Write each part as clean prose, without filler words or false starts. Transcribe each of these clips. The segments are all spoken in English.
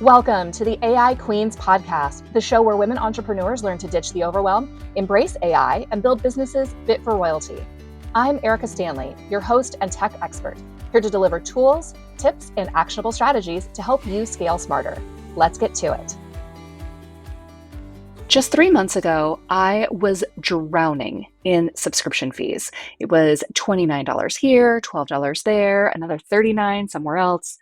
Welcome to the AI Queens podcast, the show where women entrepreneurs learn to ditch the overwhelm, embrace AI, and build businesses fit for royalty. I'm Erika Stanley, your host and tech expert, here to deliver tools, tips, and actionable strategies to help you scale smarter. Let's get to it. Just 3 months ago, I was drowning in subscription fees. It was $29 here, $12 there, another $39 somewhere else.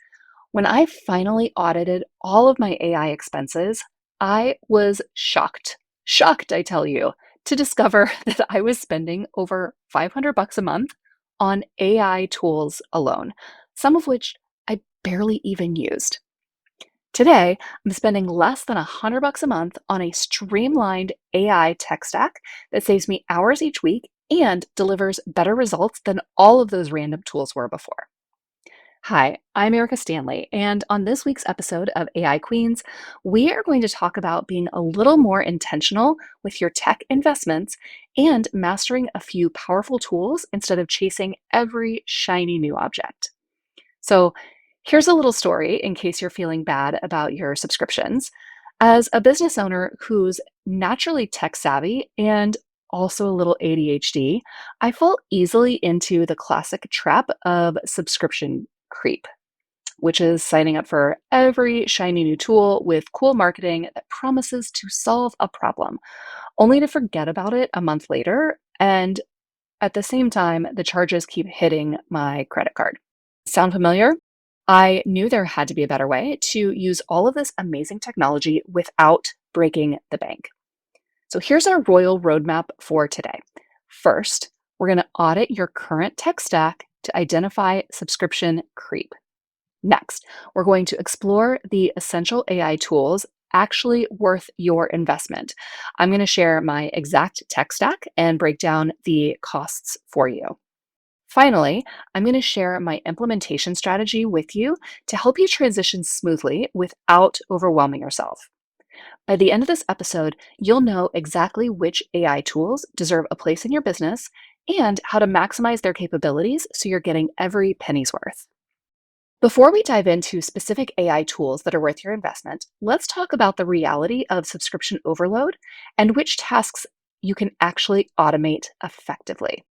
When I finally audited all of my AI expenses, I was shocked. Shocked, I tell you, to discover that I was spending over $500 a month on AI tools alone, some of which I barely even used. Today, I'm spending less than $100 a month on a streamlined AI tech stack that saves me hours each week and delivers better results than all of those random tools were before. Hi, I'm Erika Stanley, and on this week's episode of AI Queens, we are going to talk about being a little more intentional with your tech investments and mastering a few powerful tools instead of chasing every shiny new object. So, here's a little story in case you're feeling bad about your subscriptions. As a business owner who's naturally tech savvy and also a little ADHD, I fall easily into the classic trap of subscription creep, which is signing up for every shiny new tool with cool marketing that promises to solve a problem, only to forget about it a month later. And at the same time, the charges keep hitting my credit card. Sound familiar? I knew there had to be a better way to use all of this amazing technology without breaking the bank. So here's our royal roadmap for today. First, we're going to audit your current tech stack to identify subscription creep. Next, we're going to explore the essential AI tools actually worth your investment. I'm going to share my exact tech stack and break down the costs for you. Finally, I'm going to share my implementation strategy with you to help you transition smoothly without overwhelming yourself. By the end of this episode, you'll know exactly which AI tools deserve a place in your business and how to maximize their capabilities so you're getting every penny's worth. Before we dive into specific AI tools that are worth your investment, let's talk about the reality of subscription overload and which tasks you can actually automate effectively.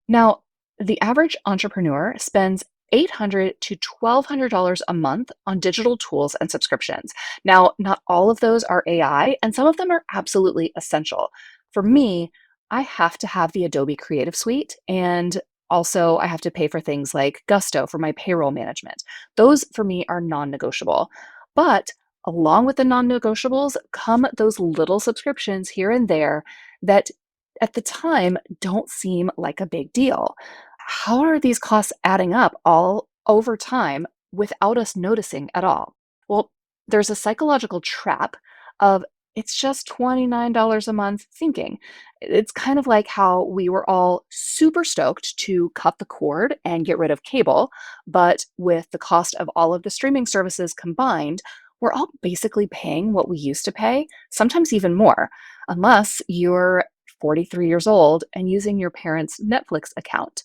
Now, the average entrepreneur spends $800 to $1,200 a month on digital tools and subscriptions. Now, not all of those are AI, and some of them are absolutely essential. For me, I have to have the Adobe Creative Suite, and also I have to pay for things like Gusto for my payroll management. Those for me are non-negotiable. But along with the non-negotiables come those little subscriptions here and there that at the time don't seem like a big deal. How are these costs adding up all over time without us noticing at all? Well, there's a psychological trap of it's just $29 a month thinking. It's kind of like how we were all super stoked to cut the cord and get rid of cable, but with the cost of all of the streaming services combined, we're all basically paying what we used to pay, sometimes even more, unless you're 43 years old and using your parents' Netflix account.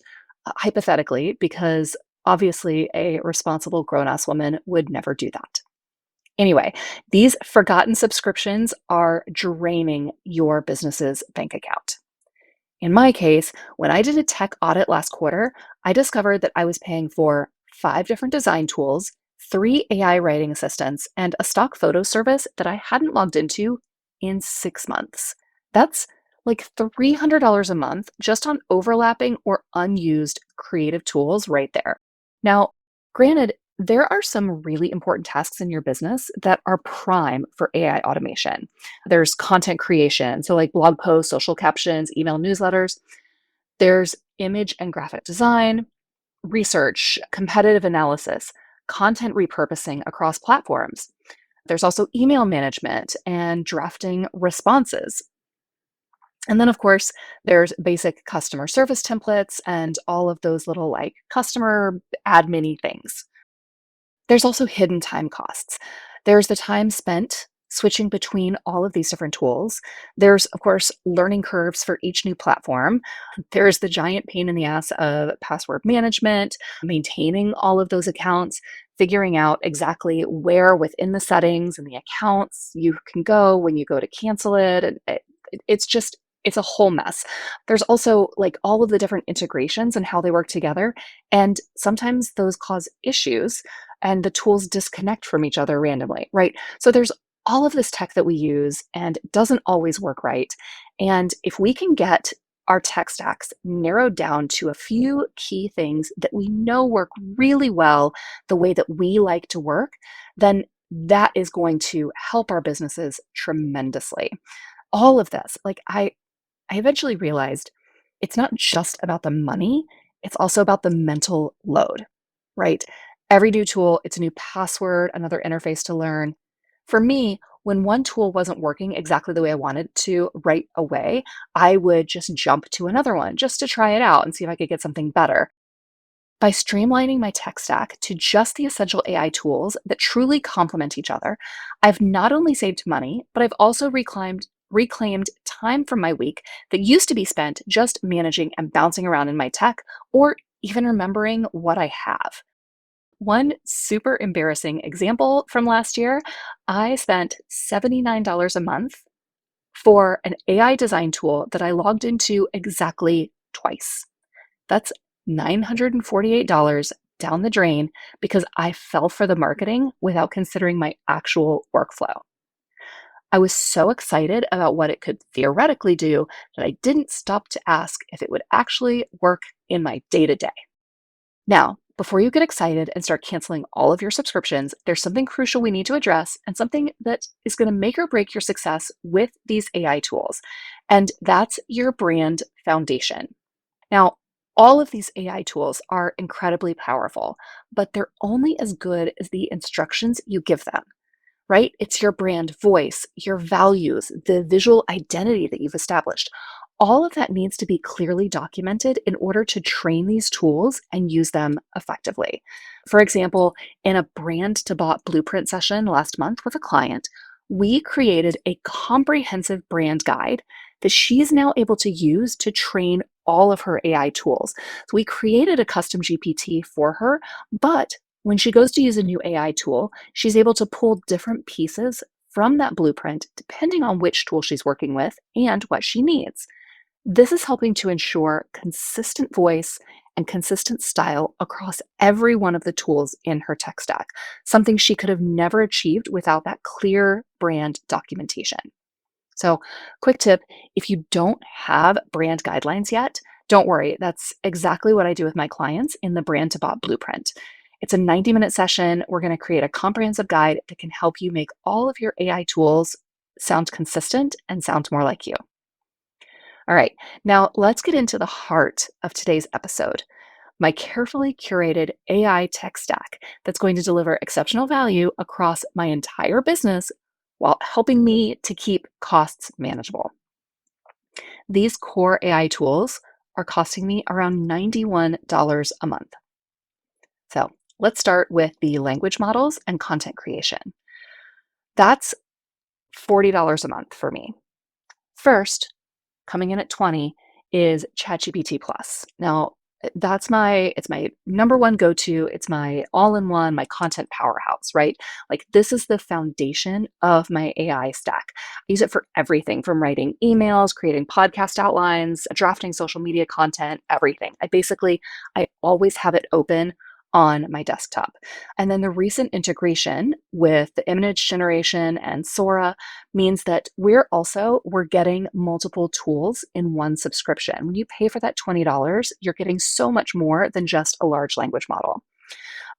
Hypothetically, because obviously a responsible grown ass woman would never do that. Anyway, these forgotten subscriptions are draining your business's bank account. In my case, when I did a tech audit last quarter, I discovered that I was paying for 5 different design tools, 3 AI writing assistants, and a stock photo service that I hadn't logged into in 6 months. That's like $300 a month just on overlapping or unused creative tools right there. Now, granted, there are some really important tasks in your business that are prime for AI automation. There's content creation, so like blog posts, social captions, email newsletters. There's image and graphic design, research, competitive analysis, content repurposing across platforms. There's also email management and drafting responses. And then, of course, there's basic customer service templates and all of those little like customer admin things. There's also hidden time costs. There's the time spent switching between all of these different tools. There's, of course, learning curves for each new platform. There's the giant pain in the ass of password management, maintaining all of those accounts. figuring out exactly where within the settings and the accounts you can go when you go to cancel it. And it's just, it's a whole mess. There's also like all of the different integrations and how they work together. And sometimes those cause issues and the tools disconnect from each other randomly, right? So there's all of this tech that we use and it doesn't always work right. And if we can get our tech stacks narrowed down to a few key things that we know work really well the way that we like to work, then that is going to help our businesses tremendously. All of this, like I eventually realized it's not just about the money, it's also about the mental load, right? Every new tool, it's a new password, another interface to learn. For me, when one tool wasn't working exactly the way I wanted to right away, I would just jump to another one just to try it out and see if I could get something better. By streamlining my tech stack to just the essential AI tools that truly complement each other, I've not only saved money, but I've also reclaimed time from my week that used to be spent just managing and bouncing around in my tech or even remembering what I have. One super embarrassing example from last year, I spent $79 a month for an AI design tool that I logged into exactly twice. That's $948 down the drain because I fell for the marketing without considering my actual workflow. I was so excited about what it could theoretically do that I didn't stop to ask if it would actually work in my day to day. Now, before you get excited and start canceling all of your subscriptions, there's something crucial we need to address and something that is going to make or break your success with these AI tools. And that's your brand foundation. Now, all of these AI tools are incredibly powerful, but they're only as good as the instructions you give them, right? It's your brand voice, your values, the visual identity that you've established. All of that needs to be clearly documented in order to train these tools and use them effectively. For example, in a brand to bot blueprint session last month with a client, we created a comprehensive brand guide that she's now able to use to train all of her AI tools. So we created a custom GPT for her, but when she goes to use a new AI tool, she's able to pull different pieces from that blueprint depending on which tool she's working with and what she needs. This is helping to ensure consistent voice and consistent style across every one of the tools in her tech stack, something she could have never achieved without that clear brand documentation. So, quick tip, if you don't have brand guidelines yet, don't worry. That's exactly what I do with my clients in the Brand to Bot Blueprint. It's a 90-minute session. We're going to create a comprehensive guide that can help you make all of your AI tools sound consistent and sound more like you. All right, now let's get into the heart of today's episode, my carefully curated AI tech stack that's going to deliver exceptional value across my entire business while helping me to keep costs manageable. These core AI tools are costing me around $91 a month. So let's start with the language models and content creation. That's $40 a month for me. First, coming in at 20 is ChatGPT Plus. Now, it's my number one go-to. It's my all-in-one, my content powerhouse, right? Like this is the foundation of my AI stack. I use it for everything from writing emails, creating podcast outlines, drafting social media content, everything. I always have it open on my desktop. And then the recent integration with the image generation and Sora means that we're getting multiple tools in one subscription. When you pay for that $20, you're getting so much more than just a large language model.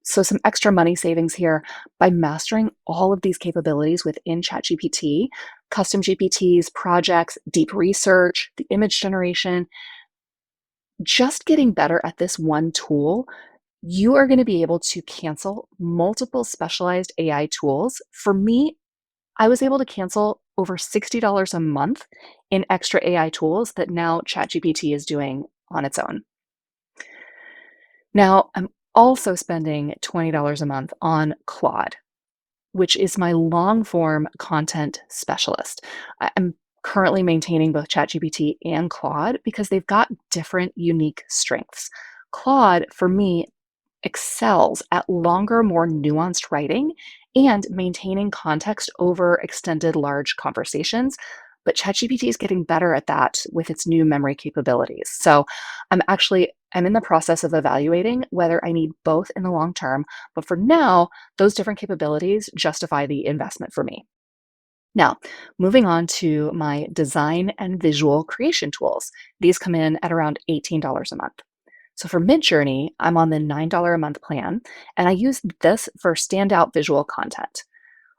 So some extra money savings here by mastering all of these capabilities within ChatGPT, custom GPTs, projects, deep research, the image generation, just getting better at this one tool, you are going to be able to cancel multiple specialized AI tools. For me, I was able to cancel over $60 a month in extra AI tools that now ChatGPT is doing on its own. Now, I'm also spending $20 a month on Claude, which is my long form content specialist. I'm currently maintaining both ChatGPT and Claude because they've got different unique strengths. Claude, for me, excels at longer, more nuanced writing and maintaining context over extended large conversations. But ChatGPT is getting better at that with its new memory capabilities. So I'm in the process of evaluating whether I need both in the long term, but for now, those different capabilities justify the investment for me. Now, moving on to my design and visual creation tools. These come in at around $18 a month. So for Midjourney, I'm on the $9 a month plan, and I use this for standout visual content.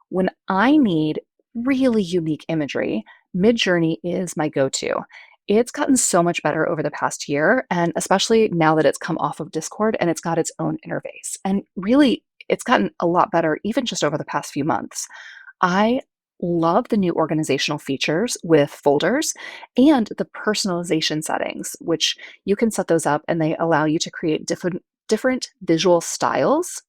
When I need really unique imagery, Midjourney is my go-to. It's gotten so much better over the past year, and especially now that it's come off of Discord and it's got its own interface. And really, it's gotten a lot better even just over the past few months. I love the new organizational features with folders and the personalization settings, which you can set those up and they allow you to create different visual styles.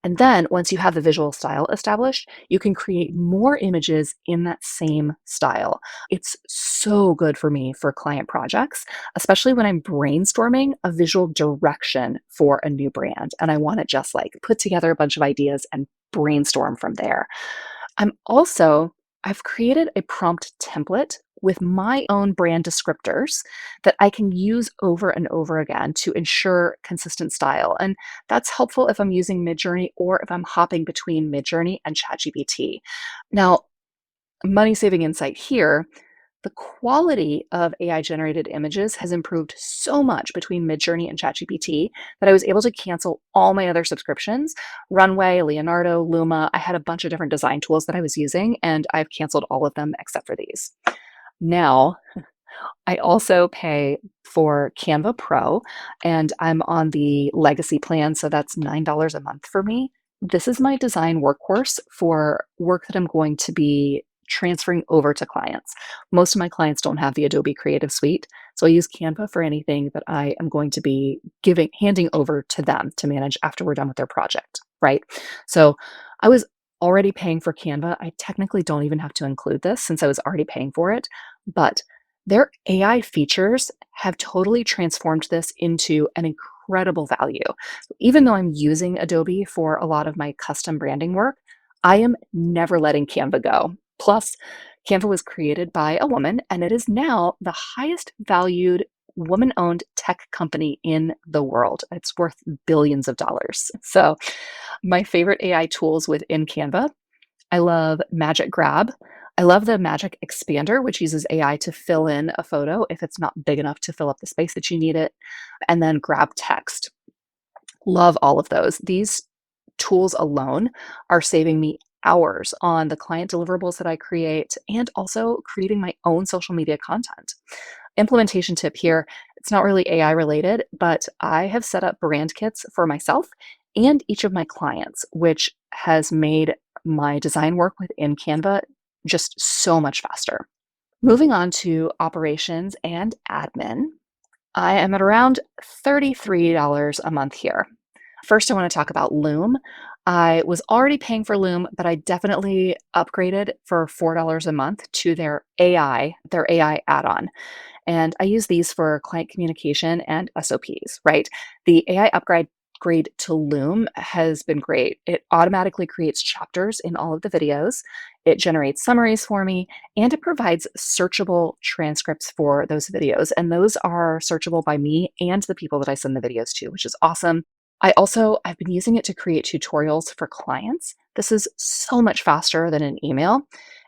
And then once you have the visual style established, you can create more images in that same style. It's so good for me for client projects, especially when I'm brainstorming a visual direction for a new brand and I want to just like put together a bunch of ideas and brainstorm from there. I'm also I've created a prompt template with my own brand descriptors that I can use over and over again to ensure consistent style. And that's helpful if I'm using Midjourney or if I'm hopping between Midjourney and ChatGPT. Now, money saving insight here, the quality of AI generated images has improved so much between Midjourney and ChatGPT that I was able to cancel all my other subscriptions. Runway, Leonardo, Luma, I had a bunch of different design tools that I was using, and I've canceled all of them except for these. Now, I also pay for Canva Pro, and I'm on the legacy plan, so that's $9 a month for me. This is my design workhorse for work that I'm going to be transferring over to clients. Most of my clients don't have the Adobe Creative Suite, so I use Canva for anything that I am going to be handing over to them to manage after we're done with their project, right? So I was already paying for Canva. I technically don't even have to include this since I was already paying for it, but their AI features have totally transformed this into an incredible value. Even though I'm using Adobe for a lot of my custom branding work, I am never letting Canva go. Plus, Canva was created by a woman, and it is now the highest valued woman owned tech company in the world. It's worth billions of dollars. So, my favorite AI tools within Canva, I love Magic Grab. I love the Magic Expander, which uses AI to fill in a photo if it's not big enough to fill up the space that you need it. And then Grab Text. Love all of those. These tools alone are saving me hours on the client deliverables that I create and also creating my own social media content. Implementation tip here, it's not really AI related, but I have set up brand kits for myself and each of my clients, which has made my design work within Canva just so much faster. Moving on to operations and admin, I am at around $33 a month here. First, I want to talk about Loom. I was already paying for Loom, but I definitely upgraded for $4 a month to their AI add-on. And I use these for client communication and SOPs, right? The AI upgrade to Loom has been great. It automatically creates chapters in all of the videos, it generates summaries for me, and it provides searchable transcripts for those videos. And those are searchable by me and the people that I send the videos to, which is awesome. I've been using it to create tutorials for clients. This is so much faster than an email.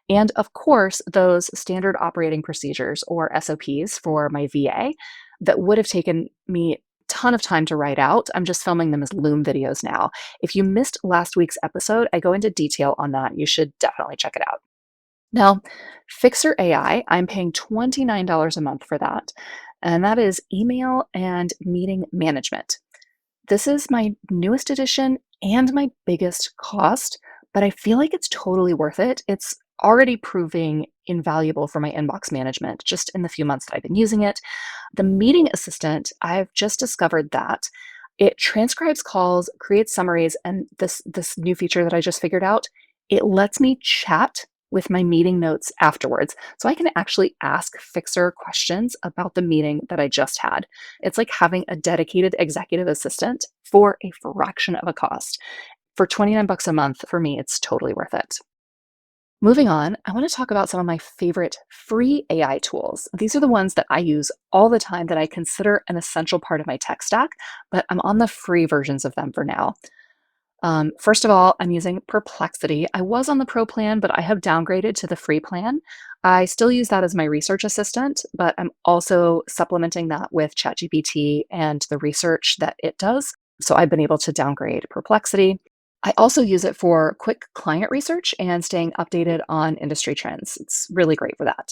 And of course, those standard operating procedures or SOPs for my VA that would have taken me a ton of time to write out. I'm just filming them as Loom videos now. If you missed last week's episode, I go into detail on that. You should definitely check it out. Now, Fixer AI, I'm paying $29 a month for that. And that is email and meeting management. This is my newest edition and my biggest cost, but I feel like it's totally worth it. It's already proving invaluable for my inbox management just in the few months that I've been using it. The meeting assistant, I've just discovered that it transcribes calls, creates summaries, and this new feature that I just figured out, it lets me chat with my meeting notes afterwards. So I can actually ask Fixer questions about the meeting that I just had. It's like having a dedicated executive assistant for a fraction of a cost. For 29 bucks a month, for me, it's totally worth it. Moving on, I want to talk about some of my favorite free AI tools. These are the ones that I use all the time that I consider an essential part of my tech stack, but I'm on the free versions of them for now. First of all, I'm using Perplexity. I was on the pro plan, but I have downgraded to the free plan. I still use that as my research assistant, but I'm also supplementing that with ChatGPT and the research that it does. So I've been able to downgrade Perplexity. I also use it for quick client research and staying updated on industry trends. It's really great for that.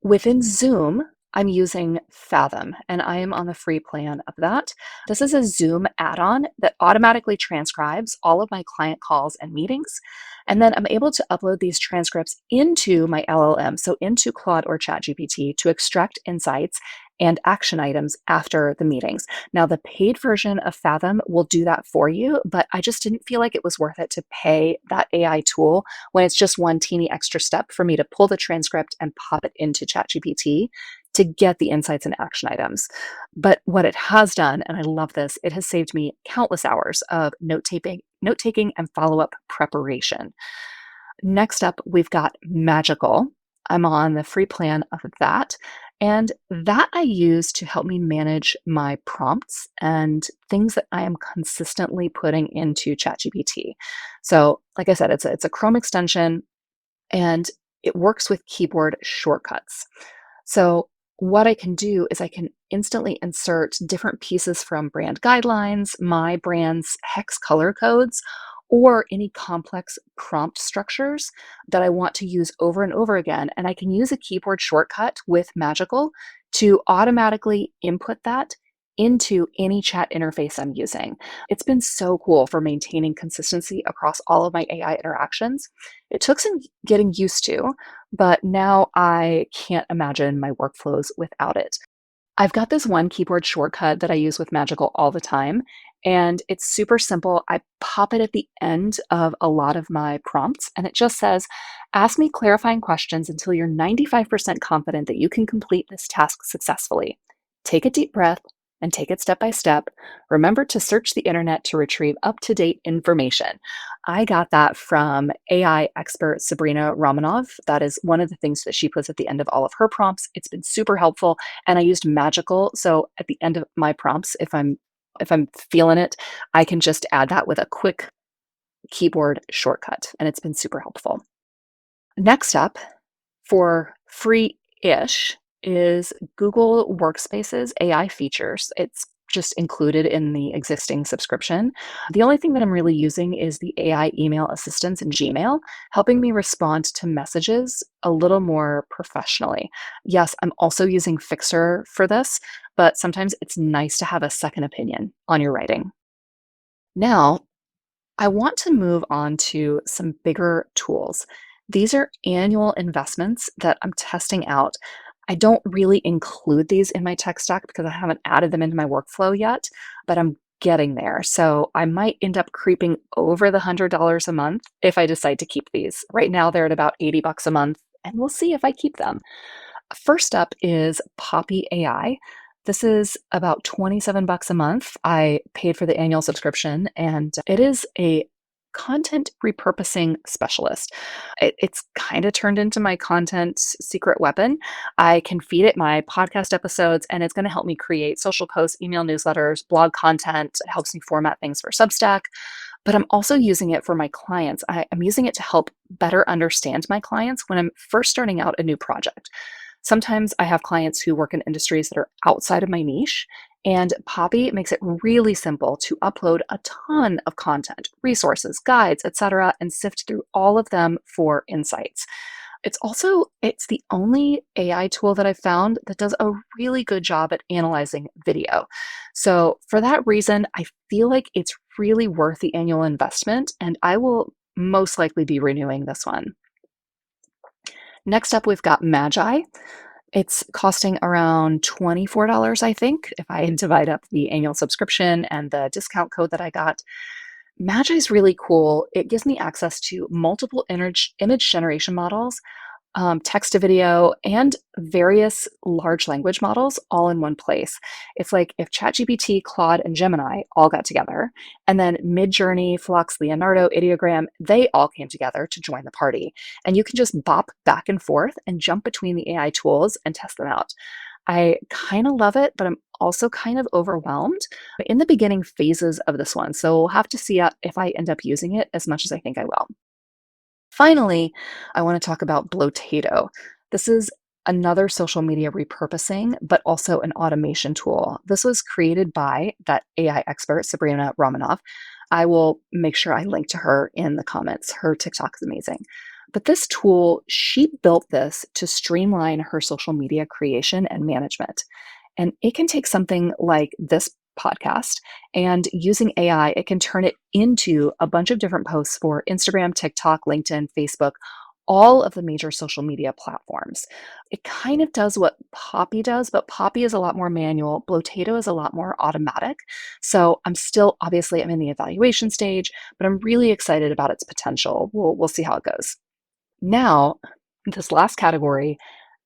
Within Zoom, I'm using Fathom, and I am on the free plan of that. This is a Zoom add on that automatically transcribes all of my client calls and meetings. And then I'm able to upload these transcripts into my LLM, so into Claude or ChatGPT, to extract insights and action items after the meetings. Now, the paid version of Fathom will do that for you, but I just didn't feel like it was worth it to pay that AI tool when it's just one teeny extra step for me to pull the transcript and pop it into ChatGPT to get the insights and action items. But what it has done, and I love this, it has saved me countless hours of note taking and follow-up preparation. Next up, we've got Magical. I'm on the free plan of that. And that I use to help me manage my prompts and things that I am consistently putting into ChatGPT. So, like I said, it's a Chrome extension and it works with keyboard shortcuts. So, what I can do is I can instantly insert different pieces from brand guidelines, my brand's hex color codes, or any complex prompt structures that I want to use over and over again. And I can use a keyboard shortcut with Magical to automatically input that into any chat interface I'm using. It's been so cool for maintaining consistency across all of my AI interactions. It took some getting used to, but now I can't imagine my workflows without it. I've got this one keyboard shortcut that I use with Magical all the time, and it's super simple. I pop it at the end of a lot of my prompts, and it just says, ask me clarifying questions until you're 95% confident that you can complete this task successfully. Take a deep breath and take it step by step. Remember to search the internet to retrieve up to date information. I got that from AI expert Sabrina Romanov. That is one of the things that she puts at the end of all of her prompts. It's been super helpful, and I used Magical. So at the end of my prompts, if I'm feeling it, I can just add that with a quick keyboard shortcut, and it's been super helpful. Next up, for free-ish, is Google Workspace's AI features. It's just included in the existing subscription. The only thing that I'm really using is the AI email assistance in Gmail, helping me respond to messages a little more professionally. Yes, I'm also using Fixer for this, but sometimes it's nice to have a second opinion on your writing. Now, I want to move on to some bigger tools. These are annual investments that I'm testing out. I don't really include these in my tech stack because I haven't added them into my workflow yet, but I'm getting there. So I might end up creeping over the $100 a month if I decide to keep these. Right now they're at about 80 bucks a month, and we'll see if I keep them. First up is Poppy AI. This is about 27 bucks a month. I paid for the annual subscription, and it is a content repurposing specialist. It's kind of turned into my content secret weapon. I can feed it my podcast episodes, and it's going to help me create social posts, email newsletters, blog content. It helps me format things for Substack, but I'm also using it for my clients. I'm using it to help better understand my clients when I'm first starting out a new project. Sometimes I have clients who work in industries that are outside of my niche, and Poppy makes it really simple to upload a ton of content, resources, guides, etc., and sift through all of them for insights. It's the only AI tool that I've found that does a really good job at analyzing video. So for that reason, I feel like it's really worth the annual investment, and I will most likely be renewing this one. Next up, we've got Magi. It's costing around $24, I think, if I divide up the annual subscription and the discount code that I got. Magi is really cool. It gives me access to multiple image generation models, text to video, and various large language models all in one place. It's like if ChatGPT, Claude, and Gemini all got together, and then Midjourney, Flux, Leonardo, Ideogram, they all came together to join the party. And you can just bop back and forth and jump between the AI tools and test them out. I kind of love it, but I'm also kind of overwhelmed in the beginning phases of this one. So we'll have to see if I end up using it as much as I think I will. Finally, I want to talk about Blotato. This is another social media repurposing, but also an automation tool. This was created by that AI expert, Sabrina Romanov. I will make sure I link to her in the comments. Her TikTok is amazing. But this tool, she built this to streamline her social media creation and management. And it can take something like this podcast and using AI, it can turn it into a bunch of different posts for Instagram, TikTok, LinkedIn, Facebook, all of the major social media platforms. It kind of does what Poppy does, but Poppy is a lot more manual. Blotato is a lot more automatic. So I'm in the evaluation stage, but I'm really excited about its potential. We'll see how it goes. Now, this last category,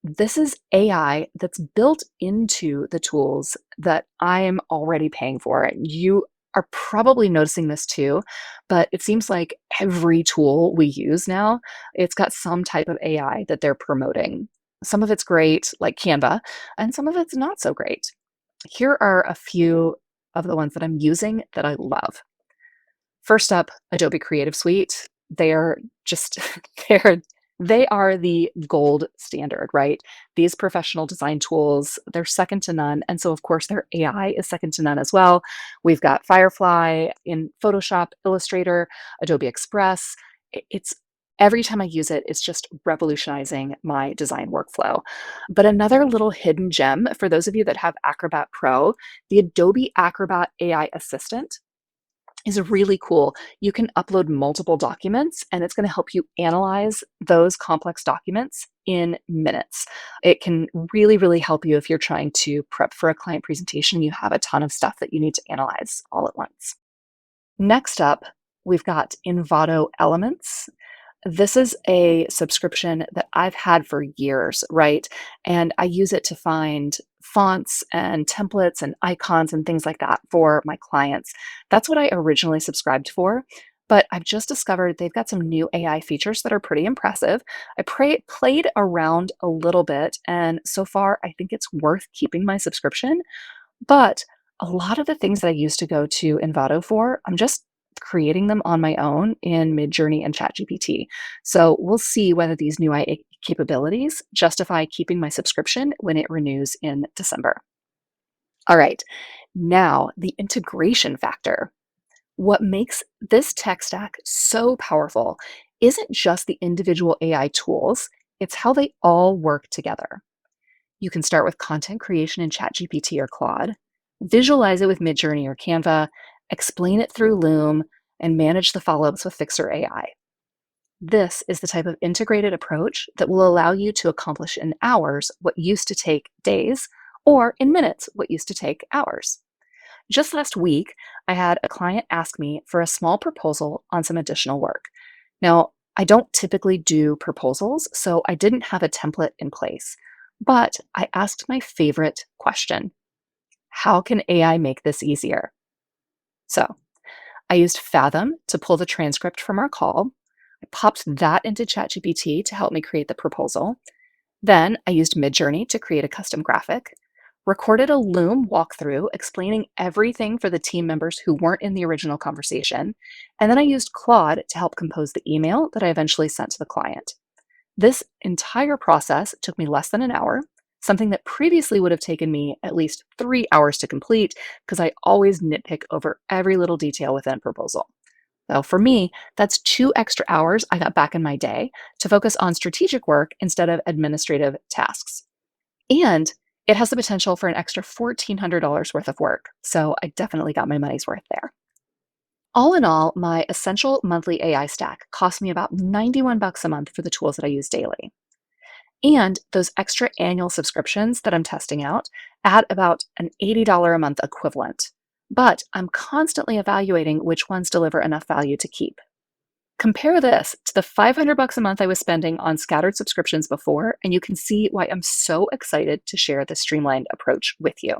this is AI that's built into the tools that I am already paying for. You are probably noticing this too, but it seems like every tool we use now, it's got some type of AI that they're promoting. Some of it's great, like Canva, and some of it's not so great. Here are a few of the ones that I'm using that I love. First up, Adobe Creative Suite. They're just they're they are the gold standard, right? These professional design tools, they're second to none. And so of course their AI is second to none as well. We've got Firefly in Photoshop, Illustrator, Adobe Express. It's every time I use it, it's just revolutionizing my design workflow. But another little hidden gem for those of you that have Acrobat Pro, the Adobe Acrobat AI Assistant is really cool. You can upload multiple documents and it's going to help you analyze those complex documents in minutes. It can really, really help you if you're trying to prep for a client presentation. You have a ton of stuff that you need to analyze all at once. Next up, we've got Envato Elements. This is a subscription that I've had for years, right? And I use it to find fonts and templates and icons and things like that for my clients. That's what I originally subscribed for. But I've just discovered they've got some new AI features that are pretty impressive. Played around a little bit, and so far I think it's worth keeping my subscription. But a lot of the things that I used to go to Envato for, I'm just creating them on my own in Midjourney and ChatGPT. So we'll see whether these new AI capabilities justify keeping my subscription when it renews in December. All right, now the integration factor. What makes this tech stack so powerful isn't just the individual AI tools, it's how they all work together. You can start with content creation in ChatGPT or Claude, visualize it with Midjourney or Canva, explain it through Loom, and manage the follow ups with Fixer AI. This is the type of integrated approach that will allow you to accomplish in hours what used to take days, or in minutes what used to take hours. Just last week, I had a client ask me for a small proposal on some additional work. Now, I don't typically do proposals, so I didn't have a template in place. But I asked my favorite question: how can AI make this easier? So I used Fathom to pull the transcript from our call. I popped that into ChatGPT to help me create the proposal. Then I used Midjourney to create a custom graphic, recorded a Loom walkthrough explaining everything for the team members who weren't in the original conversation, and then I used Claude to help compose the email that I eventually sent to the client. This entire process took me less than an hour, something that previously would have taken me at least 3 hours to complete because I always nitpick over every little detail within a proposal. So for me, that's 2 extra hours I got back in my day to focus on strategic work instead of administrative tasks. And it has the potential for an extra $1,400 worth of work. So I definitely got my money's worth there. All in all, my essential monthly AI stack cost me about 91 bucks a month for the tools that I use daily. And those extra annual subscriptions that I'm testing out add about an $80 a month equivalent. but I'm constantly evaluating which ones deliver enough value to keep. Compare this to the 500 bucks a month I was spending on scattered subscriptions before, and you can see why I'm so excited to share the streamlined approach with you.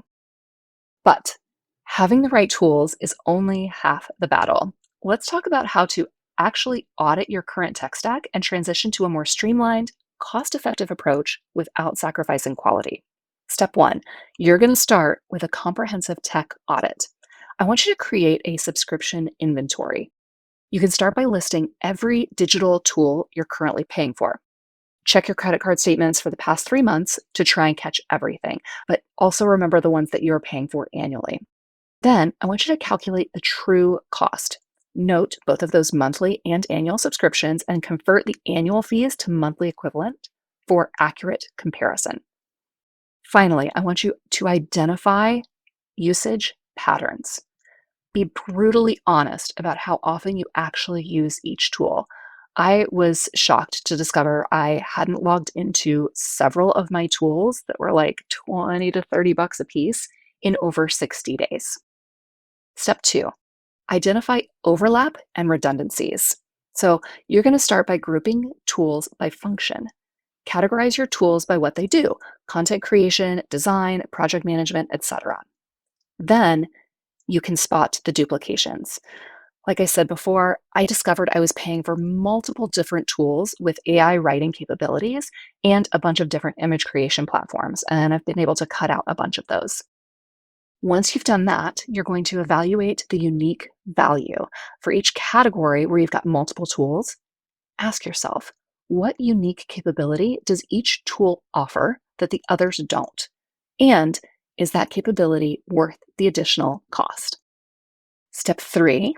But having the right tools is only half the battle. Let's talk about how to actually audit your current tech stack and transition to a more streamlined, cost effective approach without sacrificing quality. Step one, you're going to start with a comprehensive tech audit. I want you to create a subscription inventory. You can start by listing every digital tool you're currently paying for. Check your credit card statements for the past 3 months to try and catch everything, but also remember the ones that you're paying for annually. Then I want you to calculate the true cost. Note both of those monthly and annual subscriptions and convert the annual fees to monthly equivalent for accurate comparison. Finally, I want you to identify usage patterns. Be brutally honest about how often you actually use each tool. I was shocked to discover I hadn't logged into several of my tools that were like 20 to 30 bucks a piece in over 60 days. Step two, identify overlap and redundancies. So you're going to start by grouping tools by function. Categorize your tools by what they do: content creation, design, project management, etc. Then you can spot the duplications. Like I said before, I discovered I was paying for multiple different tools with AI writing capabilities and a bunch of different image creation platforms, and I've been able to cut out a bunch of those. Once you've done that, you're going to evaluate the unique value. For each category where you've got multiple tools, ask yourself, what unique capability does each tool offer that the others don't? And is that capability worth the additional cost? Step three,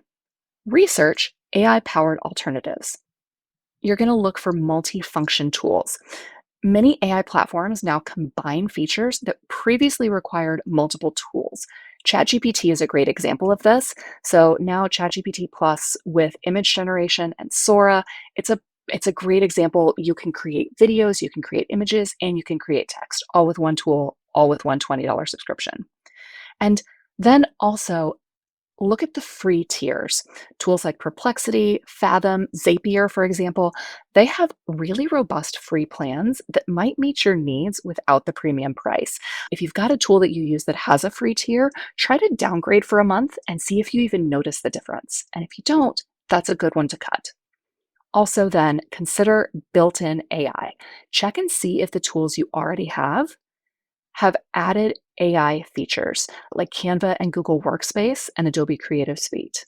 research AI powered alternatives. You're going to look for multi-function tools. Many AI platforms now combine features that previously required multiple tools. ChatGPT is a great example of this. So now ChatGPT Plus with image generation and Sora, it's a great example. You can create videos, you can create images, and you can create text all with one tool, all with one $20 subscription. And then also look at the free tiers. Tools like Perplexity, Fathom, Zapier, for example, they have really robust free plans that might meet your needs without the premium price. If you've got a tool that you use that has a free tier, try to downgrade for a month and see if you even notice the difference. And if you don't, that's a good one to cut. Also, then consider built in AI. Check and see if the tools you already have added AI features like Canva and Google Workspace and Adobe Creative Suite.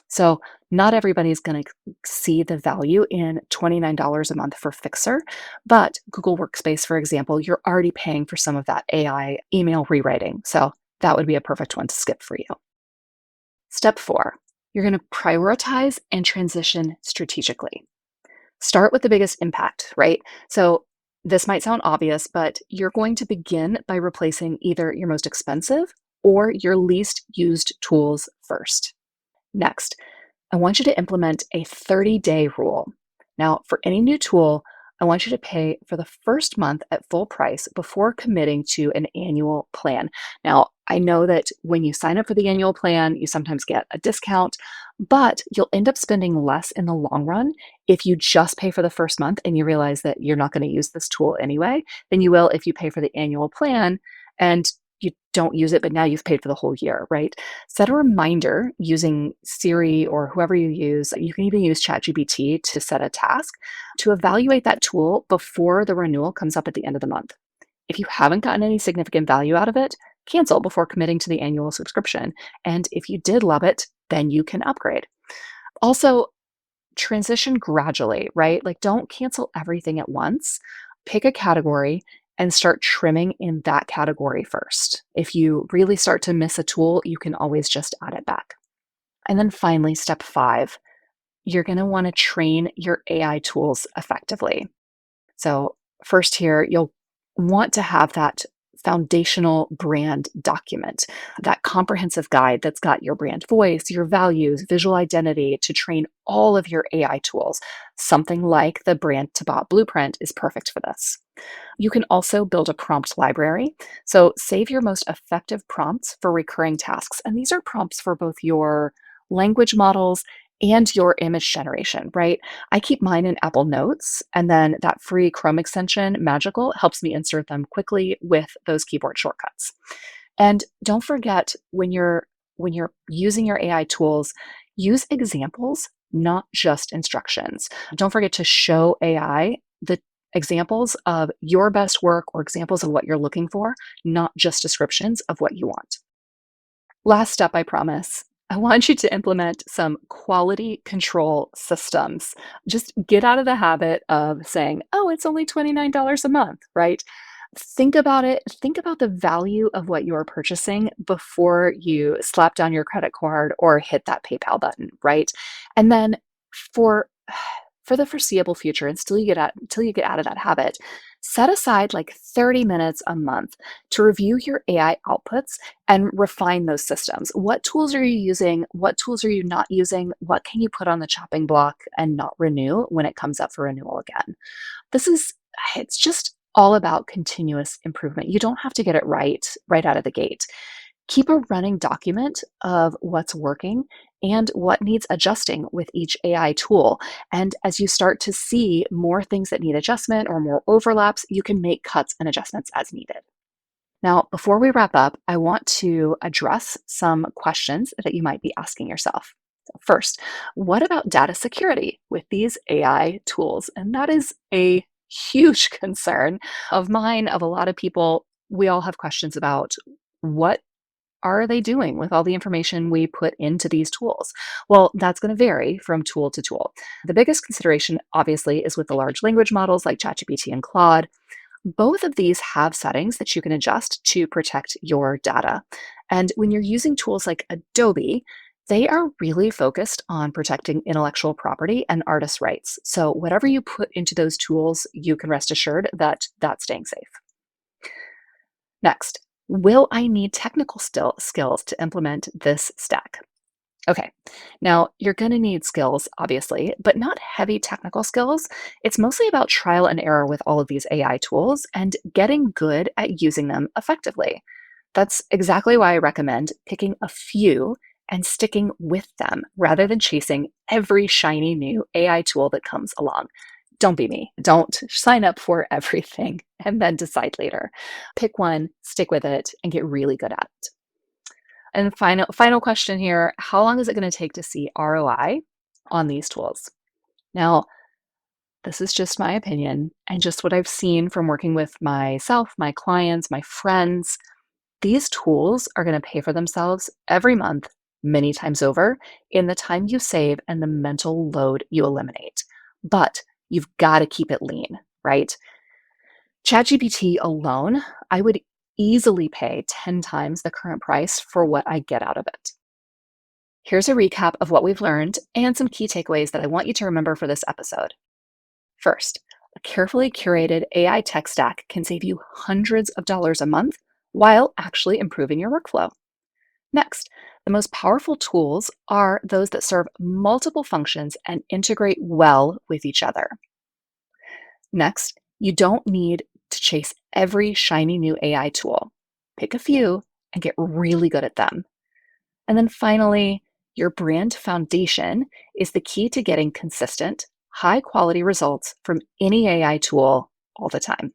So, not everybody's going to see the value in $29 a month for Fixer, but Google Workspace, for example, you're already paying for some of that AI email rewriting. So, that would be a perfect one to skip for you. Step four, you're going to prioritize and transition strategically. Start with the biggest impact, right? So this might sound obvious, but you're going to begin by replacing either your most expensive or your least used tools first. Next, I want you to implement a 30-day rule. Now, for any new tool, I want you to pay for the first month at full price before committing to an annual plan. Now, I know that when you sign up for the annual plan, you sometimes get a discount, but you'll end up spending less in the long run if you just pay for the first month and you realize that you're not going to use this tool anyway, than you will if you pay for the annual plan and you don't use it, but now you've paid for the whole year, right? Set a reminder using Siri or whoever you use. You can even use ChatGPT to set a task to evaluate that tool before the renewal comes up at the end of the month. If you haven't gotten any significant value out of it, cancel before committing to the annual subscription. And if you did love it, then you can upgrade. Also, transition gradually, right? Like, don't cancel everything at once. Pick a category and start trimming in that category first. If you really start to miss a tool, you can always just add it back. And then finally, step five, you're going to want to train your AI tools effectively. So, first here, you'll want to have that foundational brand document, that comprehensive guide that's got your brand voice, your values, visual identity to train all of your AI tools. Something like the Brand to Bot Blueprint is perfect for this. You can also build a prompt library. So save your most effective prompts for recurring tasks. And these are prompts for both your language models and your image generation, right? I keep mine in Apple Notes, and then that free Chrome extension, Magical, helps me insert them quickly with those keyboard shortcuts. And don't forget when you're using your AI tools, use examples, not just instructions. Don't forget to show AI the examples of your best work or examples of what you're looking for, not just descriptions of what you want. Last step, I promise. I want you to implement some quality control systems. Just get out of the habit of saying, oh, it's only $29 a month, right? Think about it. Think about the value of what you're purchasing before you slap down your credit card or hit that PayPal button, right? And then for for the foreseeable future, until you get out of that habit, set aside like 30 minutes a month to review your AI outputs and refine those systems. What tools are you using? What tools are you not using? What can you put on the chopping block and not renew when it comes up for renewal again? This is it's just all about continuous improvement. You don't have to get it right out of the gate. Keep a running document of what's working and what needs adjusting with each AI tool. And as you start to see more things that need adjustment or more overlaps, you can make cuts and adjustments as needed. Now, before we wrap up, I want to address some questions that you might be asking yourself. So first, what about data security with these AI tools? And that is a huge concern of mine, of a lot of people. We all have questions about what are they doing with all the information we put into these tools? Well, that's going to vary from tool to tool. The biggest consideration, obviously, is with the large language models like ChatGPT and Claude. Both of these have settings that you can adjust to protect your data. And when you're using tools like Adobe, they are really focused on protecting intellectual property and artist rights. So whatever you put into those tools, you can rest assured that that's staying safe. Next, will I need technical skills to implement this stack? Okay, now you're going to need skills, obviously, but not heavy technical skills. It's mostly about trial and error with all of these AI tools and getting good at using them effectively. That's exactly why I recommend picking a few and sticking with them rather than chasing every shiny new AI tool that comes along. Don't be me. Don't sign up for everything and then decide later. Pick one, stick with it, and get really good at it. And final question here, how long is it going to take to see ROI on these tools? Now, this is just my opinion and just what I've seen from working with myself, my clients, my friends. These tools are going to pay for themselves every month, many times over, in the time you save and the mental load you eliminate. But you've got to keep it lean, right? ChatGPT alone, I would easily pay 10 times the current price for what I get out of it. Here's a recap of what we've learned and some key takeaways that I want you to remember for this episode. First, a carefully curated AI tech stack can save you hundreds of dollars a month while actually improving your workflow. Next, the most powerful tools are those that serve multiple functions and integrate well with each other. Next, you don't need to chase every shiny new AI tool. Pick a few and get really good at them. And then finally, your brand foundation is the key to getting consistent, high quality results from any AI tool all the time.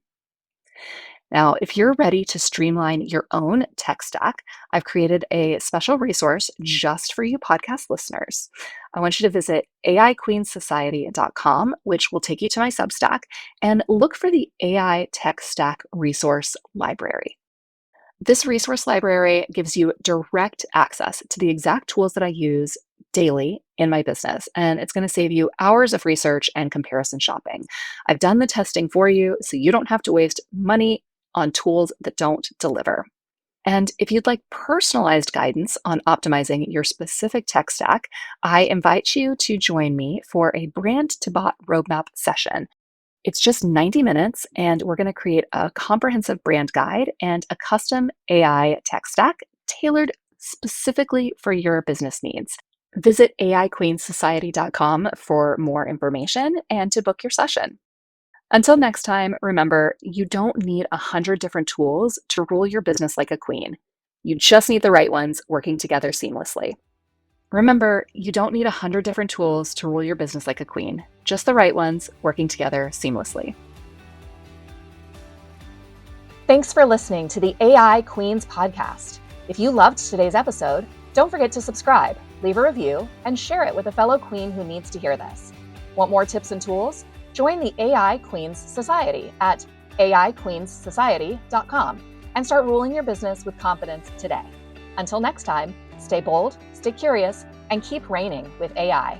Now, if you're ready to streamline your own tech stack, I've created a special resource just for you podcast listeners. I want you to visit aiqueensociety.com, which will take you to my Substack, and look for the AI Tech Stack Resource Library. This resource library gives you direct access to the exact tools that I use daily in my business, and it's going to save you hours of research and comparison shopping. I've done the testing for you, so you don't have to waste money on tools that don't deliver. And if you'd like personalized guidance on optimizing your specific tech stack, I invite you to join me for a brand to bot roadmap session. It's just 90 minutes, and we're going to create a comprehensive brand guide and a custom AI tech stack tailored specifically for your business needs. Visit aiqueensociety.com for more information and to book your session. Until next time, remember, you don't need 100 different tools to rule your business like a queen. You just need the right ones working together seamlessly. Remember, you don't need 100 different tools to rule your business like a queen, just the right ones working together seamlessly. Thanks for listening to the AI Queens podcast. If you loved today's episode, don't forget to subscribe, leave a review, and share it with a fellow queen who needs to hear this. Want more tips and tools? Join the AI Queens Society at aiqueensociety.com and start ruling your business with confidence today. Until next time, stay bold, stay curious, and keep reigning with AI.